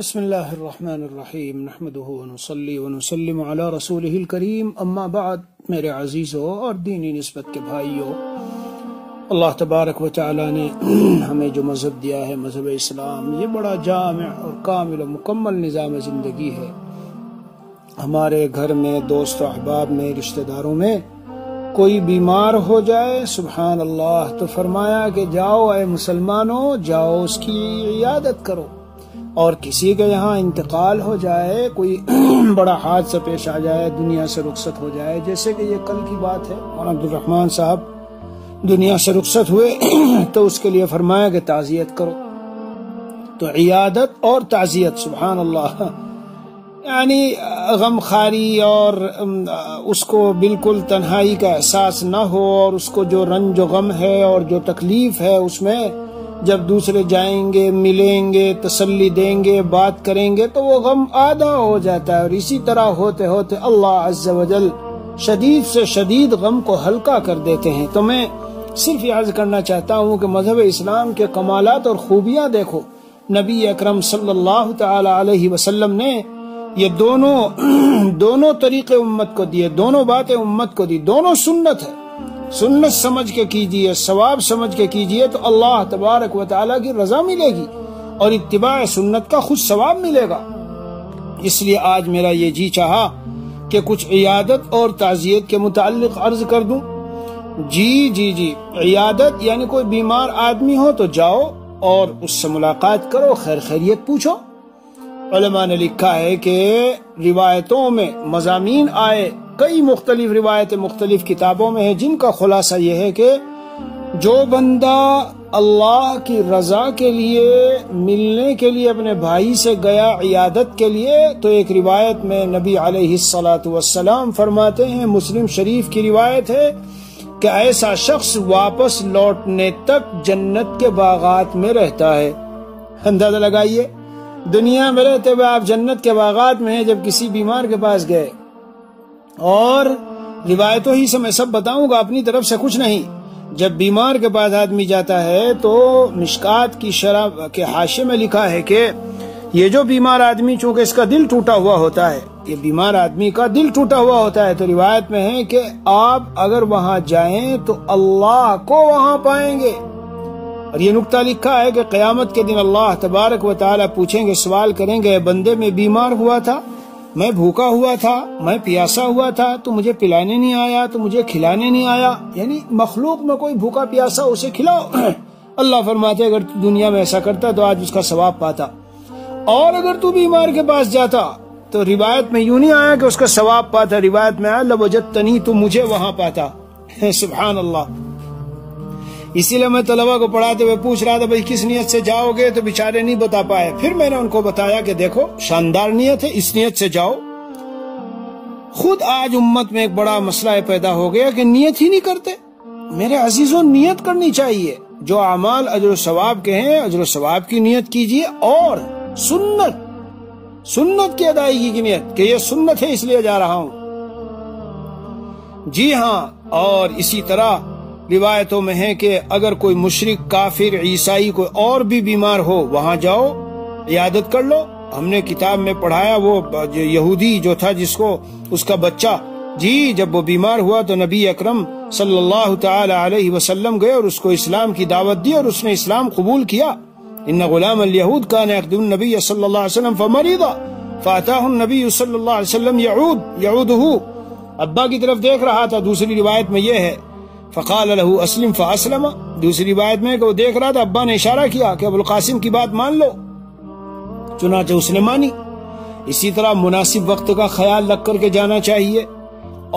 بسم اللہ الرحمن الرحیم نحمده ونصلی ونسلم علی رسولہ الکریم اما بعد میرے عزیزوں اور دینی نسبت کے بھائیوں، اللہ تبارک و تعالی نے ہمیں جو مذہب دیا ہے، مذہب اسلام، یہ بڑا جامع اور کامل و مکمل نظام زندگی ہے۔ ہمارے گھر میں، دوست و احباب میں، رشتہ داروں میں کوئی بیمار ہو جائے، سبحان اللہ، تو فرمایا کہ جاؤ اے مسلمانوں، جاؤ اس کی عیادت کرو۔ اور کسی کے یہاں انتقال ہو جائے، کوئی بڑا حادثہ پیش آ جائے، دنیا سے رخصت ہو جائے، جیسے کہ یہ کل کی بات ہے، اور عبدالرحمن صاحب دنیا سے رخصت ہوئے تو اس کے لیے فرمایا کہ تعزیت کرو۔ تو عیادت اور تعزیت، سبحان اللہ، یعنی غم خاری اور اس کو بالکل تنہائی کا احساس نہ ہو، اور اس کو جو رنج و غم ہے اور جو تکلیف ہے اس میں جب دوسرے جائیں گے، ملیں گے، تسلی دیں گے، بات کریں گے تو وہ غم آدھا ہو جاتا ہے، اور اسی طرح ہوتے ہوتے اللہ عز و جل شدید سے شدید غم کو ہلکا کر دیتے ہیں۔ تو میں صرف یہ عرض کرنا چاہتا ہوں کہ مذہب اسلام کے کمالات اور خوبیاں دیکھو۔ نبی اکرم صلی اللہ تعالی علیہ وسلم نے یہ دونوں طریقے امت کو دیے، دونوں باتیں امت کو دی، دونوں سنت ہے۔ سنت سمجھ کے کیجئے، ثواب سمجھ کے کیجئے تو اللہ تبارک و تعالیٰ کی رضا ملے گی، اور اتباع سنت کا خود ثواب ملے گا۔ اس لیے آج میرا یہ جی چاہا کہ کچھ عیادت اور تعزیت کے متعلق عرض کر دوں۔ جی عیادت یعنی کوئی بیمار آدمی ہو تو جاؤ اور اس سے ملاقات کرو، خیر خیریت پوچھو۔ علماء نے لکھا ہے کہ روایتوں میں مضامین آئے، کئی مختلف روایتیں مختلف کتابوں میں ہیں، جن کا خلاصہ یہ ہے کہ جو بندہ اللہ کی رضا کے لیے ملنے کے لیے اپنے بھائی سے گیا عیادت کے لیے، تو ایک روایت میں نبی علیہ الصلاۃ والسلام فرماتے ہیں، مسلم شریف کی روایت ہے کہ ایسا شخص واپس لوٹنے تک جنت کے باغات میں رہتا ہے۔ اندازہ لگائیے، دنیا میں رہتے ہوئے آپ جنت کے باغات میں ہیں، جب کسی بیمار کے پاس گئے، اور روایتوں ہی سے میں سب بتاؤں گا، اپنی طرف سے کچھ نہیں۔ جب بیمار کے پاس آدمی جاتا ہے تو مشکات کی شرح کے حاشیے میں لکھا ہے کہ یہ جو بیمار آدمی، چونکہ اس کا دل ٹوٹا ہوا ہوتا ہے، یہ بیمار آدمی کا دل ٹوٹا ہوا ہوتا ہے، تو روایت میں ہے کہ آپ اگر وہاں جائیں تو اللہ کو وہاں پائیں گے۔ اور یہ نکتہ لکھا ہے کہ قیامت کے دن اللہ تبارک و تعالیٰ پوچھیں گے، سوال کریں گے، بندے میں بیمار ہوا تھا، میں بھوکا ہوا تھا، میں پیاسا ہوا تھا، تو مجھے پلانے نہیں آیا، تو مجھے کھلانے نہیں آیا، یعنی مخلوق میں کوئی بھوکا پیاسا اسے کھلاؤ۔ اللہ فرماتے اگر تو دنیا میں ایسا کرتا تو آج اس کا ثواب پاتا، اور اگر تو بیمار کے پاس جاتا تو روایت میں یوں نہیں آیا کہ اس کا ثواب پاتا، روایت میں آیا لوجدتنی، تو مجھے وہاں پاتا۔ سبحان اللہ۔ اسی لیے میں طلبہ کو پڑھاتے ہوئے پوچھ رہا تھا بھائی کس نیت سے جاؤ گے، تو بیچارے نہیں بتا پائے۔ پھر میں نے ان کو بتایا کہ دیکھو شاندار نیت ہے، اس نیت سے جاؤ۔ خود آج امت میں ایک بڑا مسئلہ پیدا ہو گیا کہ نیت ہی نہیں کرتے۔ میرے عزیزوں، نیت کرنی چاہیے، جو اعمال اجر و ثواب کے ہیں اجر و ثواب کی نیت کیجیے، اور سنت کی ادائیگی کی نیت کہ یہ سنت ہے اس لیے جا رہا ہوں۔ جی ہاں، اور اسی طرح روایتوں میں ہے کہ اگر کوئی مشرک، کافر، عیسائی کوئی اور بھی بیمار ہو، وہاں جاؤ، عیادت کر لو۔ ہم نے کتاب میں پڑھایا، وہ یہودی جو تھا جس کو اس کا بچہ، جب وہ بیمار ہوا تو نبی اکرم صلی اللہ تعالی علیہ وسلم گئے اور اس کو اسلام کی دعوت دی، اور اس نے اسلام قبول کیا۔ ان غلام الیہود کان یخدم النبی صلی اللہ علیہ وسلم فمرض فاتاہ النبی صلی اللہ علیہ وسلم یعودہ، ابا کی طرف دیکھ رہا تھا۔ دوسری روایت میں یہ ہے فقال له اسلم فاسلم، دوسری روایت میں کہ وہ دیکھ رہا تھا، ابا نے اشارہ کیا کہ ابو القاسم کی بات مان لو، چنانچہ اس نے مانی۔ اسی طرح مناسب وقت کا خیال رکھ کر کے جانا چاہیے،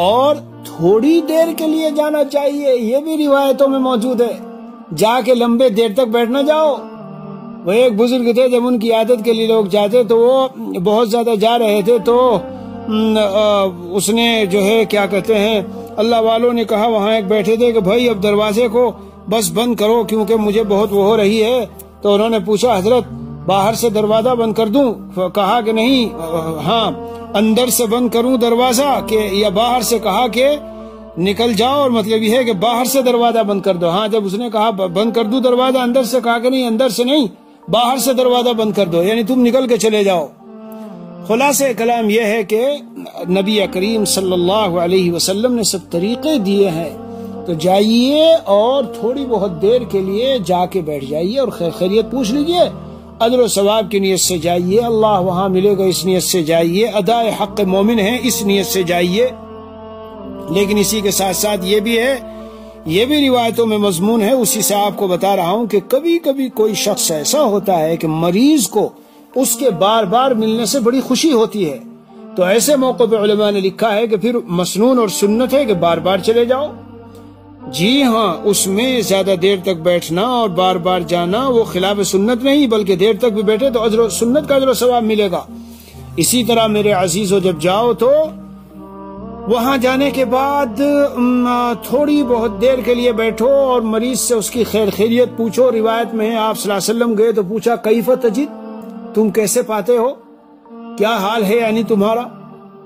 اور تھوڑی دیر کے لیے جانا چاہیے، یہ بھی روایتوں میں موجود ہے۔ جا کے لمبے دیر تک بیٹھ نہ جاؤ۔ وہ ایک بزرگ تھے، جب ان کی عادت کے لیے لوگ جاتے تو وہ بہت زیادہ جا رہے تھے، تو اس نے جو ہے کیا کہتے ہیں، اللہ والوں نے کہا، وہاں ایک بیٹھے تھے کہ بھائی اب دروازے کو بس بند کرو کیونکہ مجھے بہت وہ ہو رہی ہے۔ تو انہوں نے پوچھا حضرت باہر سے دروازہ بند کر دوں؟ کہا کہ نہیں، ہاں اندر سے بند کروں دروازہ کہ یا باہر سے؟ کہا کہ نکل جاؤ، اور مطلب یہ ہے کہ باہر سے دروازہ بند کر دو۔ ہاں جب اس نے کہا بند کر دوں دروازہ اندر سے، کہا کہ نہیں اندر سے نہیں، باہر سے دروازہ بند کر دو، یعنی تم نکل کے چلے جاؤ۔ خلاصہ کلام یہ ہے کہ نبی کریم صلی اللہ علیہ وسلم نے سب طریقے دیے ہیں، تو جائیے اور تھوڑی بہت دیر کے لیے جا کے بیٹھ جائیے اور خیریت پوچھ لیجئے، اجر و ثواب کی نیت سے جائیے، اللہ وہاں ملے گا اس نیت سے جائیے، ادائے حق مومن ہے اس نیت سے جائیے۔ لیکن اسی کے ساتھ ساتھ یہ بھی ہے، یہ بھی روایتوں میں مضمون ہے، اسی سے آپ کو بتا رہا ہوں کہ کبھی کبھی کوئی شخص ایسا ہوتا ہے کہ مریض کو اس کے بار بار ملنے سے بڑی خوشی ہوتی ہے، تو ایسے موقع پہ علماء نے لکھا ہے کہ پھر مسنون اور سنت ہے کہ بار بار چلے جاؤ۔ جی ہاں، اس میں زیادہ دیر تک بیٹھنا اور بار بار جانا وہ خلاف سنت نہیں، بلکہ دیر تک بھی بیٹھے تو سنت کا اجر و ثواب ملے گا۔ اسی طرح میرے عزیزو جب جاؤ تو وہاں جانے کے بعد تھوڑی بہت دیر کے لیے بیٹھو اور مریض سے اس کی خیر خیریت پوچھو۔ روایت میں ہے آپ صلی اللہ علیہ وسلم گئے تو پوچھا کیف تجد، تم کیسے پاتے ہو، کیا حال ہے یعنی تمہارا،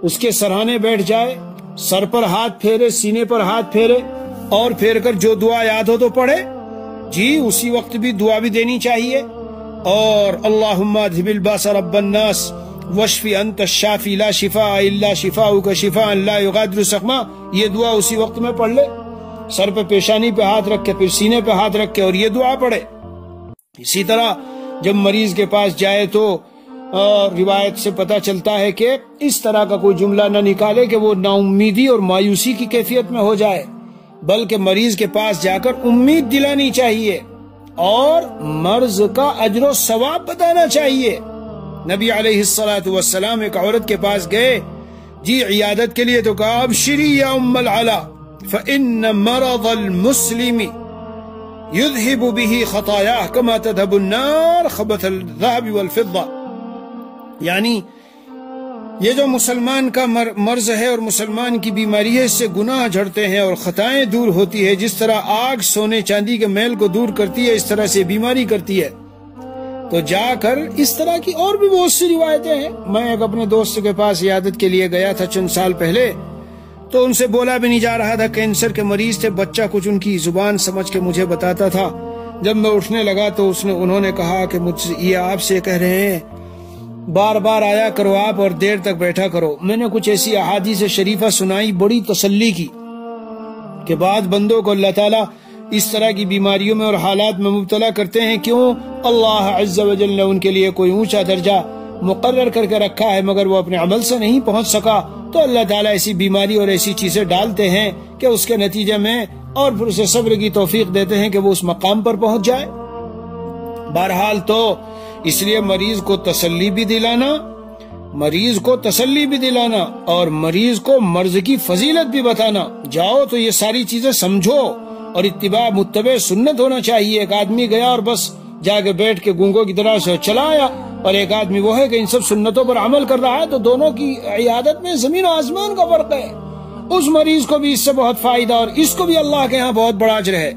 اس کے سرہانے بیٹھ جائے، سر پر ہاتھ پھیرے، سینے پر ہاتھ پھیرے اور پھیر کر جو دعا یاد ہو تو پڑھے۔ جی اسی وقت بھی دعا بھی دینی چاہیے، اور اللہم اذھب الباس رب الناس واشفی انت الشافی لا شفاء الا شفاؤک شفاء لا یغادر سقما، یہ دعا اسی وقت میں پڑھ لے، سر پہ پیشانی پہ ہاتھ رکھ کے پھر سینے پہ ہاتھ رکھ کے اور یہ دعا پڑھے۔ اسی طرح جب مریض کے پاس جائے تو روایت سے پتہ چلتا ہے کہ اس طرح کا کوئی جملہ نہ نکالے کہ وہ نا امیدی اور مایوسی کی کیفیت میں ہو جائے، بلکہ مریض کے پاس جا کر امید دلانی چاہیے اور مرض کا اجر و ثواب بتانا چاہیے۔ نبی علیہ الصلوۃ والسلام ایک عورت کے پاس گئے جی عیادت کے لیے، تو کہا ابشری یا ام العلا فإن مرض المسلم يذهب به خطاياه كما تذهب النار خبث الذهب والفضة، یعنی یہ جو مسلمان کا مرض ہے اور مسلمان کی بیماری ہے، اس سے گناہ جھڑتے ہیں اور خطائیں دور ہوتی ہے، جس طرح آگ سونے چاندی کے میل کو دور کرتی ہے اس طرح سے بیماری کرتی ہے۔ تو جا کر اس طرح کی اور بھی بہت سی روایتیں ہیں۔ میں ایک اپنے دوست کے پاس عیادت کے لیے گیا تھا چند سال پہلے، تو ان سے بولا بھی نہیں جا رہا تھا، کینسر کے مریض تھے، بچہ کچھ ان کی زبان سمجھ کے مجھے بتاتا تھا۔ جب میں اٹھنے لگا تو انہوں نے کہا کہ مجھ سے یہ آپ سے کہہ رہے ہیں بار بار آیا کرو آپ اور دیر تک بیٹھا کرو۔ میں نے کچھ ایسی احادیث شریفہ سنائی، بڑی تسلی کی کہ بعض بندوں کو اللہ تعالیٰ اس طرح کی بیماریوں میں اور حالات میں مبتلا کرتے ہیں، کیوں؟ اللہ عز و جل نے ان کے لیے کوئی اونچا درجہ مقرر کر کے رکھا ہے، مگر وہ اپنے عمل سے نہیں پہنچ سکا تو اللہ تعالیٰ ایسی بیماری اور ایسی چیزیں ڈالتے ہیں کہ اس کے نتیجے میں اور پھر اسے صبر کی توفیق دیتے ہیں کہ وہ اس مقام پر پہنچ جائے۔ بہرحال تو اس لیے مریض کو تسلی بھی دلانا اور مریض کو مرض کی فضیلت بھی بتانا۔ جاؤ تو یہ ساری چیزیں سمجھو اور اتباع متبع سنت ہونا چاہیے۔ ایک آدمی گیا اور بس جا کے بیٹھ کے گونگوں کی طرح سے چلا آیا، اور ایک آدمی وہ ہے کہ ان سب سنتوں پر عمل کر رہا ہے، تو دونوں کی عیادت میں زمین و آسمان کا فرق ہے۔ اس مریض کو بھی اس سے بہت فائدہ اور اس کو بھی اللہ کے ہاں بہت بڑا اجر ہے۔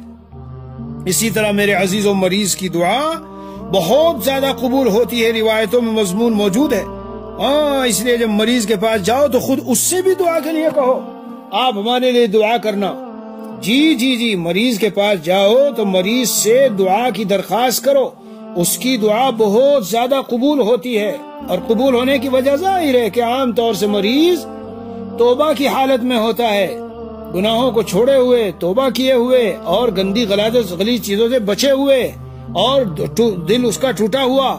اسی طرح میرے عزیز و مریض کی دعا بہت زیادہ قبول ہوتی ہے، روایتوں میں مضمون موجود ہے۔ اس لیے جب مریض کے پاس جاؤ تو خود اس سے بھی دعا کے لیے کہو، آپ ہمارے لیے دعا کرنا۔ جی مریض کے پاس جاؤ تو مریض سے دعا کی درخواست کرو، اس کی دعا بہت زیادہ قبول ہوتی ہے۔ اور قبول ہونے کی وجہ ظاہر ہے کہ عام طور سے مریض توبہ کی حالت میں ہوتا ہے، گناہوں کو چھوڑے ہوئے، توبہ کیے ہوئے اور گندی غلیظ چیزوں سے بچے ہوئے اور دل اس کا ٹوٹا ہوا،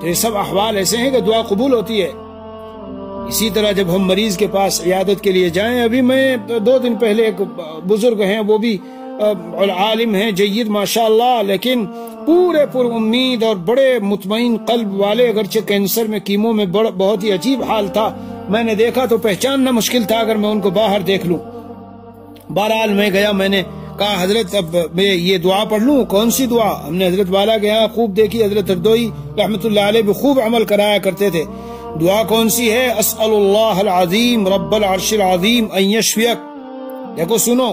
تو یہ سب احوال ایسے ہیں کہ دعا قبول ہوتی ہے۔ اسی طرح جب ہم مریض کے پاس عیادت کے لیے جائیں، ابھی میں 2 دن پہلے ایک بزرگ ہیں، وہ بھی عالم ہیں جید ماشاءاللہ، لیکن پورے پر امید اور بڑے مطمئن قلب والے، اگرچہ کینسر میں کیمو میں بہت ہی عجیب حال تھا، میں نے دیکھا تو پہچاننا مشکل تھا اگر میں ان کو باہر دیکھ لوں۔ بہرحال میں گیا، میں نے کہا حضرت اب میں یہ دعا پڑھ لوں؟ کون سی دعا؟ ہم نے حضرت والا کے یہاں خوب دیکھی، حضرت ہردوئی رحمت اللہ علیہ بھی خوب عمل کرایا کرتے تھے۔ دعا کون سی ہے؟ اسأل اللہ العظیم رب العرش العظیم ان یشفیک۔ دیکھو سنو،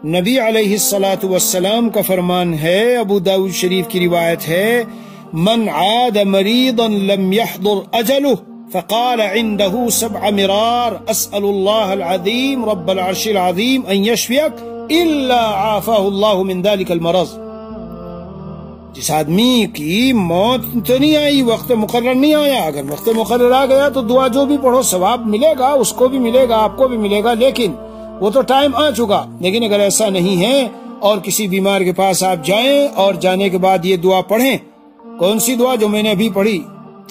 نبی علیہ الصلوۃ والسلام کا فرمان ہے، ابو داؤد شریف کی روایت ہے، من عاد مریضا لم يحضر اجلہ فقال عنده 7 مرار اسأل اللہ العظیم رب العرش العظیم ان یشفیک الا عافاه اللہ من ذلك المرض۔ جس آدمی کی موت تو نہیں آئی، وقت مقرر نہیں آیا، اگر وقت مقرر آ گیا تو دعا جو بھی پڑھو ثواب ملے گا، اس کو بھی ملے گا، آپ کو بھی ملے گا، لیکن وہ تو ٹائم آ چکا۔ لیکن اگر ایسا نہیں ہے اور کسی بیمار کے پاس آپ جائیں اور جانے کے بعد یہ دعا پڑھیں، کون سی دعا؟ جو میں نے ابھی پڑھی،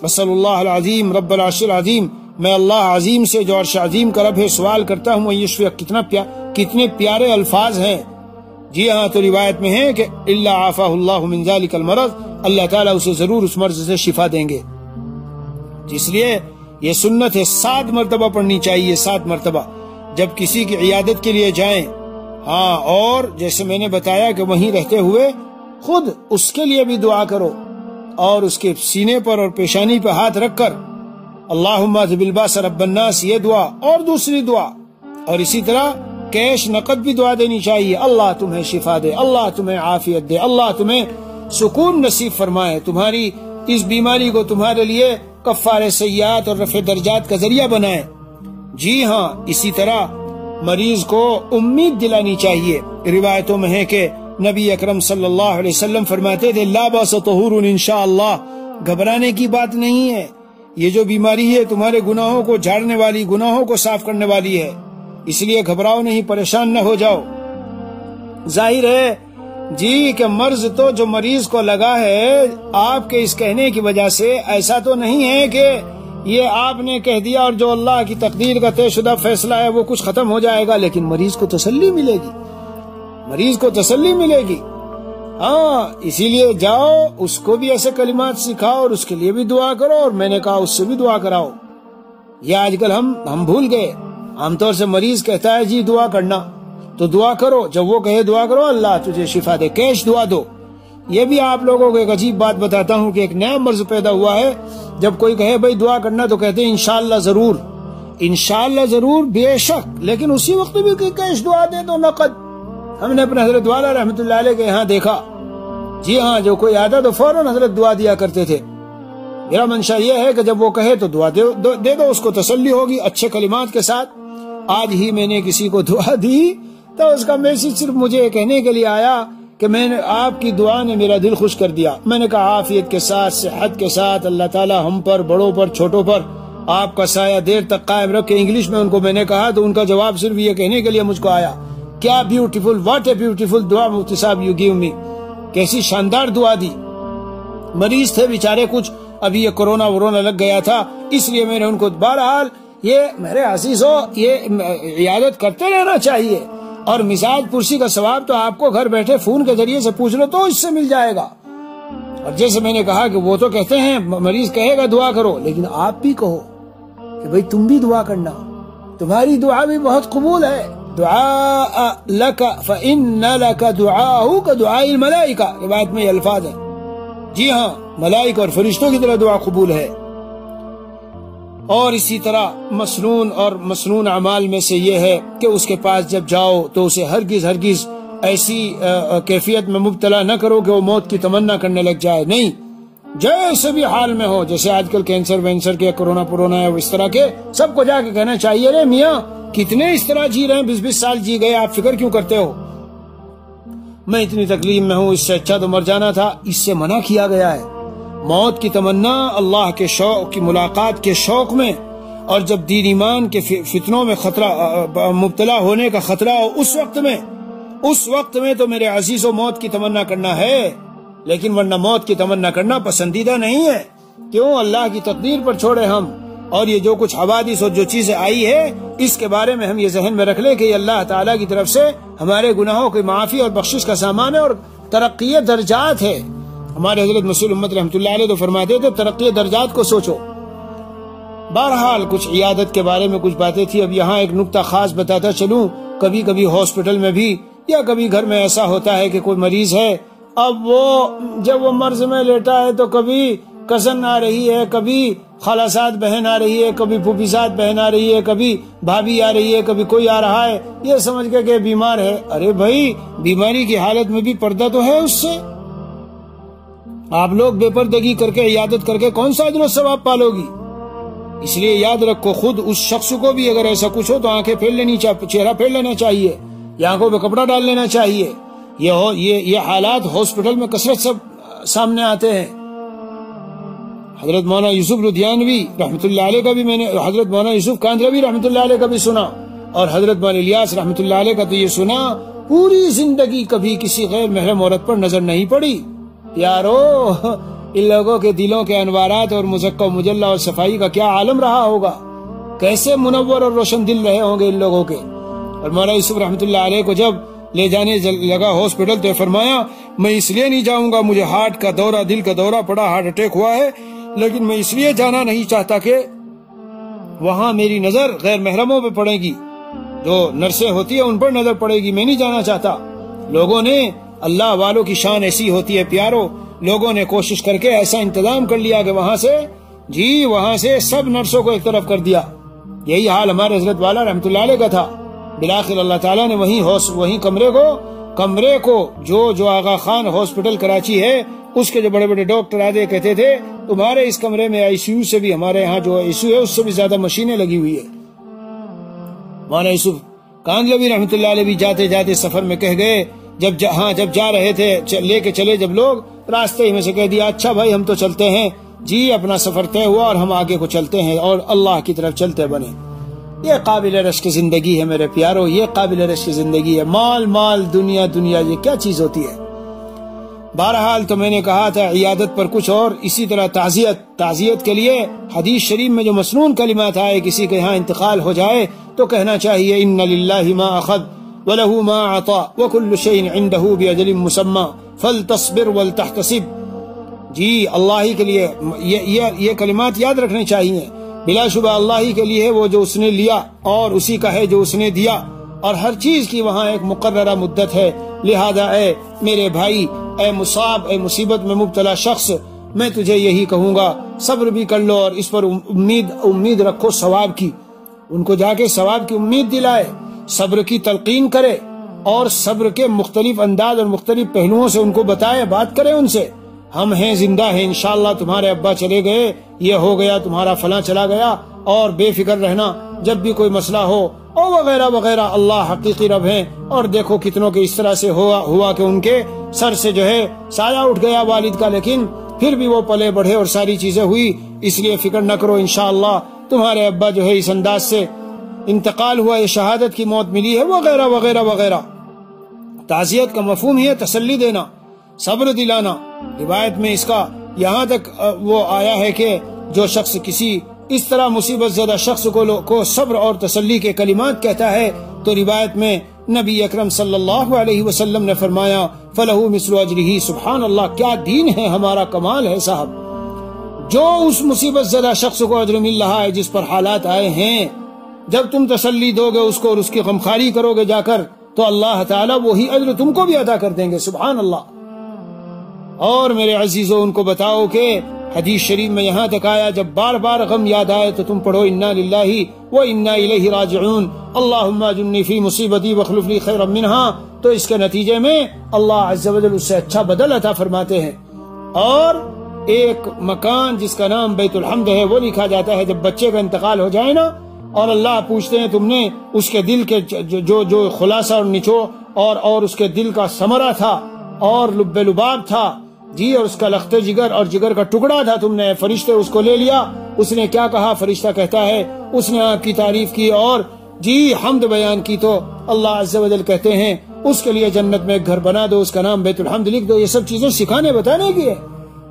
اسأل اللہ العظیم رب العرش العظیم، میں اللہ عظیم سے جو عرش عظیم کا رب ہے سوال کرتا ہوں یشفی، کتنے پیارے الفاظ ہیں۔ جی ہاں، تو روایت میں ہے کہ الا عافاہ اللہ من ذلک المرض، اللہ تعالیٰ اسے ضرور اس مرض سے شفا دیں گے۔ اس لیے یہ سنت ہے، 7 مرتبہ پڑھنی چاہیے، 7 مرتبہ جب کسی کی عیادت کے لیے جائیں۔ ہاں، اور جیسے میں نے بتایا کہ وہیں رہتے ہوئے خود اس کے لیے بھی دعا کرو، اور اس کے سینے پر اور پیشانی پہ ہاتھ رکھ کر اللہم اذھب الباس رب الناس، یہ دعا اور دوسری دعا، اور اسی طرح کیش نقد بھی دعا دینی چاہیے، اللہ تمہیں شفا دے، اللہ تمہیں عافیت دے، اللہ تمہیں سکون نصیب فرمائے، تمہاری اس بیماری کو تمہارے لیے کفارہ سیئات اور رفع درجات کا ذریعہ بنائے۔ جی ہاں، اسی طرح مریض کو امید دلانی چاہیے۔ روایتوں میں ہے کہ نبی اکرم صلی اللہ علیہ وسلم فرماتے تھے لا باس طہور انشاءاللہ، گھبرانے کی بات نہیں ہے، یہ جو بیماری ہے تمہارے گناہوں کو جھاڑنے والی، گناہوں کو صاف کرنے والی ہے، اس لیے گھبراؤ نہیں، پریشان نہ ہو جاؤ۔ ظاہر ہے جی کہ مرض تو جو مریض کو لگا ہے آپ کے اس کہنے کی وجہ سے، ایسا تو نہیں ہے کہ یہ آپ نے کہہ دیا اور جو اللہ کی تقدیر کا طے شدہ فیصلہ ہے وہ کچھ ختم ہو جائے گا، لیکن مریض کو تسلی ملے گی، مریض کو تسلی ملے گی۔ ہاں، اسی لیے جاؤ، اس کو بھی ایسے کلمات سکھاؤ اور اس کے لیے بھی دعا کرو، اور میں نے کہا اس سے بھی دعا کراؤ۔ یہ آج کل ہم بھول گئے، عام طور سے مریض کہتا ہے جی دعا کرنا، تو دعا کرو، جب وہ کہے دعا کرو اللہ تجھے شفا دے، کیش دعا دو۔ یہ بھی آپ لوگوں کو ایک عجیب بات بتاتا ہوں کہ ایک نیا مرض پیدا ہوا ہے، جب کوئی کہے بھائی دعا کرنا تو کہتے ہیں انشاءاللہ ضرور، انشاءاللہ ضرور، بے شک، لیکن اسی وقت بھی کہ کیش دعا دے دو نقد۔ ہم نے اپنے حضرت والا رحمۃ اللہ علیہ کے یہاں دیکھا، جی ہاں، جو کوئی آتا تو فوراً حضرت دعا دیا کرتے تھے۔ میرا منشا یہ ہے کہ جب وہ کہے تو دعا دے دو، اس کو تسلی ہوگی اچھے کلمات کے ساتھ۔ آج ہی میں نے کسی کو دعا دی تو اس کا میسج صرف مجھے کہنے کے لیے آیا کہ میں نے آپ کی دعا نے میرا دل خوش کر دیا۔ میں نے کہا عافیت کے ساتھ، صحت کے ساتھ اللہ تعالی ہم پر، بڑوں پر، چھوٹوں پر آپ کا سایہ دیر تک قائم رکھے۔ انگلش میں ان کو میں نے کہا تو ان کا جواب صرف یہ کہنے کے لیے مجھ کو آیا، کیا بیوٹیفل، واٹ اے بیوٹیفل دعا مفتی صاحب یو گیو می، کیسی شاندار دعا دی۔ مریض تھے بیچارے کچھ، ابھی یہ کورونا لگ گیا تھا، اس لیے میں نے ان کو بہرحال یہ میرے عزیزو یہ عیادت کرتے رہنا چاہیے، اور مزاج پرسی کا ثواب تو آپ کو گھر بیٹھے فون کے ذریعے سے پوچھ لو تو اس سے مل جائے گا۔ اور جیسے میں نے کہا کہ وہ تو کہتے ہیں مریض کہے گا دعا کرو، لیکن آپ بھی کہو کہ بھئی تم بھی دعا کرنا، تمہاری دعا بھی بہت قبول ہے۔ دعا لک فإن لک دعاؤ کدعاء الملائکہ، روایت میں یہ الفاظ ہیں۔ جی ہاں، ملائکہ اور فرشتوں کی طرح دعا قبول ہے۔ اور اسی طرح مسنون اعمال میں سے یہ ہے کہ اس کے پاس جب جاؤ تو اسے ہرگز ایسی کیفیت میں مبتلا نہ کرو کہ وہ موت کی تمنا کرنے لگ جائے، نہیں، جیسے بھی حال میں ہو، جیسے آج کل کینسر وینسر کے، کورونا ہے، اس طرح کے سب کو جا کے کہنا چاہیے رے میاں کتنے اس طرح جی رہے ہیں، 20 سال جی گئے، آپ فکر کیوں کرتے ہو، میں اتنی تکلیف میں ہوں، اس سے اچھا تو مر جانا تھا۔ اس سے منع کیا گیا ہے۔ موت کی تمنا اللہ کے شوق کی ملاقات کے شوق میں، اور جب دین ایمان کے فتنوں میں مبتلا ہونے کا خطرہ ہو، اس وقت میں تو میرے عزیزو موت کی تمنا کرنا ہے، لیکن ورنہ موت کی تمنا کرنا پسندیدہ نہیں ہے۔ کیوں؟ اللہ کی تقدیر پر چھوڑے ہم، اور یہ جو کچھ حوادث اور جو چیزیں آئی ہے اس کے بارے میں ہم یہ ذہن میں رکھ لیں کہ یہ اللہ تعالیٰ کی طرف سے ہمارے گناہوں کی معافی اور بخشش کا سامان ہے اور ترقی درجات ہے۔ ہمارے حضرت مسیح امت رحمۃ اللہ علیہ تو فرماتے تھے ترقی درجات کو سوچو۔ بہرحال کچھ عیادت کے بارے میں کچھ باتیں تھی، اب یہاں ایک نکتہ خاص بتاتا چلوں۔ کبھی کبھی ہاسپٹل میں بھی یا کبھی گھر میں ایسا ہوتا ہے کہ کوئی مریض ہے، اب وہ جب وہ مرض میں لیٹا ہے تو کبھی کزن آ رہی ہے، کبھی خالصات بہن آ رہی ہے، کبھی پھوپھیزاد بہن آ رہی ہے، کبھی بھابھی آ رہی ہے، کبھی کوئی آ رہا ہے، یہ سمجھ کے کہ بیمار ہے۔ ارے بھائی، بیماری کی حالت میں بھی پردہ تو ہے اس سے، آپ لوگ بے پردگی کر کے عیادت کر کے کون سا اجر و ثواب پالو گی؟ اس لیے یاد رکھو، خود اس شخص کو بھی اگر ایسا کچھ ہو تو آنکھیں پھیر لینی چاہیے، چہرہ پھیر لینا چاہیے، یا آنکھوں پہ کپڑا ڈال لینا چاہیے۔ یہ حالات ہاسپٹل میں کثرت سے سامنے آتے ہیں. حضرت مولانا یوسف لدھیانوی رحمۃ اللہ علیہ کا بھی میں نے حضرت مولانا یوسف کاندھلوی رحمۃ اللہ علیہ کا بھی سنا، اور حضرت مولانا الیاس رحمۃ اللہ علیہ کا تو یہ سنا پوری زندگی کبھی کسی غیر محرم عورت پر نظر نہیں پڑی. یارو ان لوگوں کے دلوں کے انوارات اور مزکہ و مجلہ اور صفائی کا کیا عالم رہا ہوگا، کیسے منور اور روشن دل رہے ہوں گے ان لوگوں کے. اور مولانا یوسف رحمۃ اللہ علیہ کو جب لے جانے لگا ہاسپٹل تو فرمایا میں اس لیے نہیں جاؤں گا، مجھے ہارٹ کا دورہ، دل کا دورہ پڑا، ہارٹ اٹیک ہوا ہے، لیکن میں اس لیے جانا نہیں چاہتا کہ وہاں میری نظر غیر محرموں پہ پڑے گی، جو نرسیں ہوتی ہیں ان پر نظر پڑے گی، میں نہیں جانا چاہتا. لوگوں نے اللہ والوں کی شان ایسی ہوتی ہے پیارو، لوگوں نے کوشش کر کے ایسا انتظام کر لیا کہ وہاں سے سب نرسوں کو ایک طرف کر دیا. یہی حال ہمارے حضرت والا رحمۃ اللہ علیہ کا تھا. بالآخر اللہ تعالیٰ نے وہیں کمرے کو جو آغا خان ہاسپٹل کراچی ہے اس کے جو بڑے بڑے ڈاکٹر آتے کہتے تھے تمہارے اس کمرے میں آئی سی یو سے بھی، ہمارے ہاں جو آئی سی یو ہے اس سے بھی زیادہ مشینیں لگی ہوئی ہے. مولانا یوسف کاندھلوی رحمۃ اللہ علیہ بھی جاتے جاتے سفر میں کہہ گئے، جب جا رہے تھے لے کے چلے جب لوگ راستے ہی میں سے کہہ دیا اچھا بھائی ہم تو چلتے ہیں جی، اپنا سفر طے ہوا اور ہم آگے کو چلتے ہیں اور اللہ کی طرف چلتے بنے. یہ قابل رشک زندگی ہے میرے پیارو، یہ قابل رشک زندگی ہے. مال دنیا یہ کیا چیز ہوتی ہے. بہرحال تو میں نے کہا تھا عیادت پر کچھ اور اسی طرح تعزیت کے لیے حدیث شریف میں جو مسنون کلمات آئے، کسی کے یہاں انتقال ہو جائے تو کہنا چاہیے ان للہ ما اخذ وله ما عطا وكل شيء عنده باجل مسمى فلتصبر ولتحتسب. جی اللہ ہی کے لیے یہ کلمات یاد رکھنے چاہیے. بلا شبہ اللہ ہی کے لیے وہ جو اس نے لیا اور اسی کا ہے جو اس نے دیا، اور ہر چیز کی وہاں ایک مقررہ مدت ہے. لہذا اے میرے بھائی، اے مصاب، اے مصیبت میں مبتلا شخص، میں تجھے یہی کہوں گا صبر بھی کر لو اور اس پر امید رکھو ثواب کی. ان کو جا کے ثواب کی امید دلائے، صبر کی تلقین کرے اور صبر کے مختلف انداز اور مختلف پہلوؤں سے ان کو بتائے، بات کرے ان سے. ہم ہیں، زندہ ہیں، انشاءاللہ تمہارے ابا چلے گئے، یہ ہو گیا، تمہارا فلاں چلا گیا، اور بے فکر رہنا جب بھی کوئی مسئلہ ہو اور وغیرہ وغیرہ. اللہ حقیقی رب ہیں. اور دیکھو کتنوں کے اس طرح سے ہوا کہ ان کے سر سے جو ہے سایہ اٹھ گیا والد کا، لیکن پھر بھی وہ پلے بڑھے اور ساری چیزیں ہوئی. اس لیے فکر نہ کرو، انشاءاللہ تمہارے ابا جو ہے اس انداز سے انتقال ہوا، یہ شہادت کی موت ملی ہے، وغیرہ وغیرہ وغیرہ. تعزیت کا مفہوم ہی ہے تسلی دینا، صبر دلانا. روایت میں اس کا یہاں تک وہ آیا ہے کہ جو شخص کسی اس طرح مصیبت زدہ شخص کو صبر اور تسلی کے کلمات کہتا ہے تو روایت میں نبی اکرم صلی اللہ علیہ وسلم نے فرمایا فلہو مثل اجرہ. سبحان اللہ، کیا دین ہے ہمارا، کمال ہے صاحب. جو اس مصیبت زدہ شخص کو اجر مل رہا ہے جس پر حالات آئے ہیں، جب تم تسلی دو گے اس کو اور اس کی غمخواری کرو گے جا کر تو اللہ تعالیٰ وہی اجر تم کو بھی عطا کر دیں گے. سبحان اللہ. اور میرے عزیزو ان کو بتاؤ کہ حدیث شریف میں یہاں تک آیا جب بار بار غم یاد آئے تو تم پڑھو انا للہ و انا الیہ راجعون، اللہم اجرنی فی مصیبتی واخلف لی خیرا منہا. تو اس کے نتیجے میں اللہ عز و جل اس سے اچھا بدل عطا فرماتے ہیں. اور ایک مکان جس کا نام بیت الحمد ہے وہ لکھا جاتا ہے جب بچے کا انتقال ہو جائے نا اور اللہ پوچھتے ہیں تم نے اس کے دل کے جو خلاصہ اور نچوڑ اور اس کے دل کا ثمرہ تھا اور لب لباب تھا جی، اور اس کا لخت جگر اور جگر کا ٹکڑا تھا، تم نے فرشتے اس کو لے لیا. اس نے کیا کہا؟ فرشتہ کہتا ہے اس نے آپ کی تعریف کی اور جی حمد بیان کی تو اللہ عز و جل کہتے ہیں اس کے لیے جنت میں ایک گھر بنا دو، اس کا نام بیت الحمد لکھ دو. یہ سب چیزیں سکھانے بتانے کی ہے.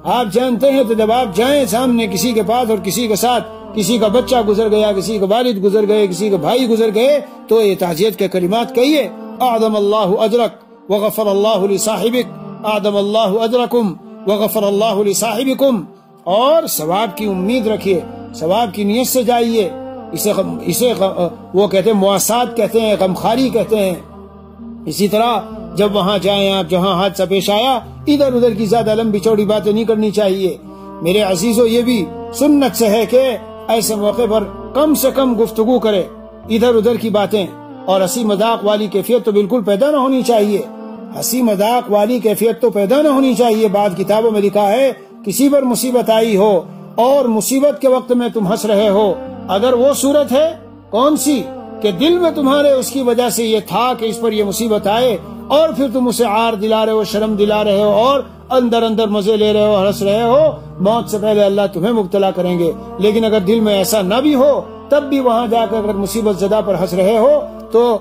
آپ جانتے ہیں تو جب آپ جائیں سامنے کسی کے پاس اور کسی کے ساتھ کسی کا بچہ گزر گیا، کسی کا والد گزر گئے، کسی کا بھائی گزر گئے تو یہ تعزیت کے کلمات کہیے. اعظم اللہ اجرک وغفر اللہ لصاحبک، اعظم اللہ اجرکم وغفر اللہ لصاحبکم. اور ثواب کی امید رکھیے، ثواب کی نیت سے جائیے. اسے وہ کہتے ہیں مواسات کہتے ہیں، غمخواری کہتے ہیں. اسی طرح جب وہاں جائیں آپ جہاں حادثہ پیش آیا ادھر ادھر کی زیادہ لمبی چوڑی باتیں نہیں کرنی چاہیے. میرے عزیزو یہ بھی سنت سے ہے کہ ایسے موقع پر کم سے کم گفتگو کرے، ادھر ادھر کی باتیں اور ہنسی مذاق والی کیفیت تو بالکل پیدا نہ ہونی چاہیے. ہنسی مذاق والی کیفیت تو پیدا نہ ہونی چاہیے. بعض کتابوں میں لکھا ہے کسی پر مصیبت آئی ہو اور مصیبت کے وقت میں تم ہنس رہے ہو، اگر وہ صورت ہے کون سی کہ دل میں تمہارے اس کی وجہ سے یہ تھا کہ اس پر یہ مصیبت آئے اور پھر تم اسے عار دلا رہے ہو، شرم دلا رہے ہو اور اندر اندر مزے لے رہے ہو، ہنس رہے ہو، موت سے پہلے اللہ تمہیں مبتلا کریں گے۔ لیکن اگر دل میں ایسا نہ بھی ہو، تب بھی وہاں جا کر اگر مصیبت زدہ پر ہنس رہے ہو تو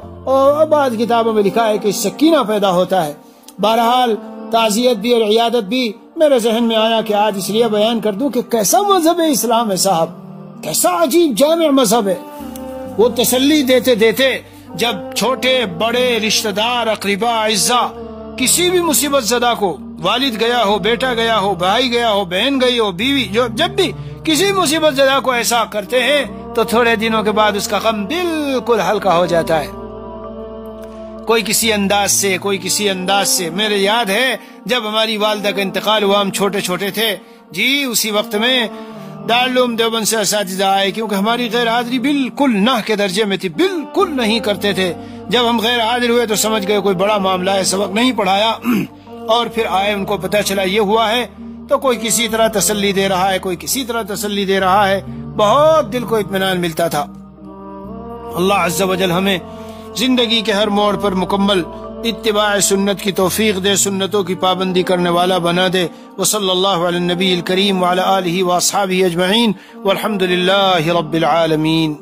بعض کتابوں میں لکھا ہے کہ سکینہ پیدا ہوتا ہے۔ بہرحال تعزیت بھی اور عیادت بھی میرے ذہن میں آیا کہ آج اس لیے بیان کر دوں کہ کیسا مذہب ہے اسلام ہے صاحب، کیسا عجیب جامع مذہب ہے۔ وہ تسلی دیتے دیتے جب چھوٹے بڑے رشتہ دار اقربا اعزاء کسی بھی مصیبت زدہ کو، والد گیا ہو، بیٹا گیا ہو، بھائی گیا ہو، بہن گئی ہو، بیوی، جب بھی کسی مصیبت زدہ کو ایسا کرتے ہیں تو تھوڑے دنوں کے بعد اس کا غم بالکل ہلکا ہو جاتا ہے، کوئی کسی انداز سے، کوئی کسی انداز سے۔ میرے یاد ہے جب ہماری والدہ کا انتقال ہوا، ہم چھوٹے چھوٹے تھے جی، اسی وقت میں دارالعلوم دیوبند سے اساتذہ آئے، کیونکہ ہماری غیر حاضری بالکل نہ کے درجے میں تھی، بالکل نہیں کرتے تھے۔ جب ہم غیر حاضر ہوئے تو سمجھ گئے کوئی بڑا معاملہ ہے، سبق نہیں پڑھایا، اور پھر آئے، ان کو پتہ چلا یہ ہوا ہے، تو کوئی کسی طرح تسلی دے رہا ہے، کوئی کسی طرح تسلی دے رہا ہے، بہت دل کو اطمینان ملتا تھا۔ اللہ عز و جل ہمیں زندگی کے ہر موڑ پر مکمل اتباع سنت کی توفیق دے، سنتوں کی پابندی کرنے والا بنا دے۔ وصلی اللہ علی النبی الکریم وعلی آلہ واصحابہ اجمعین والحمد للہ رب العالمین۔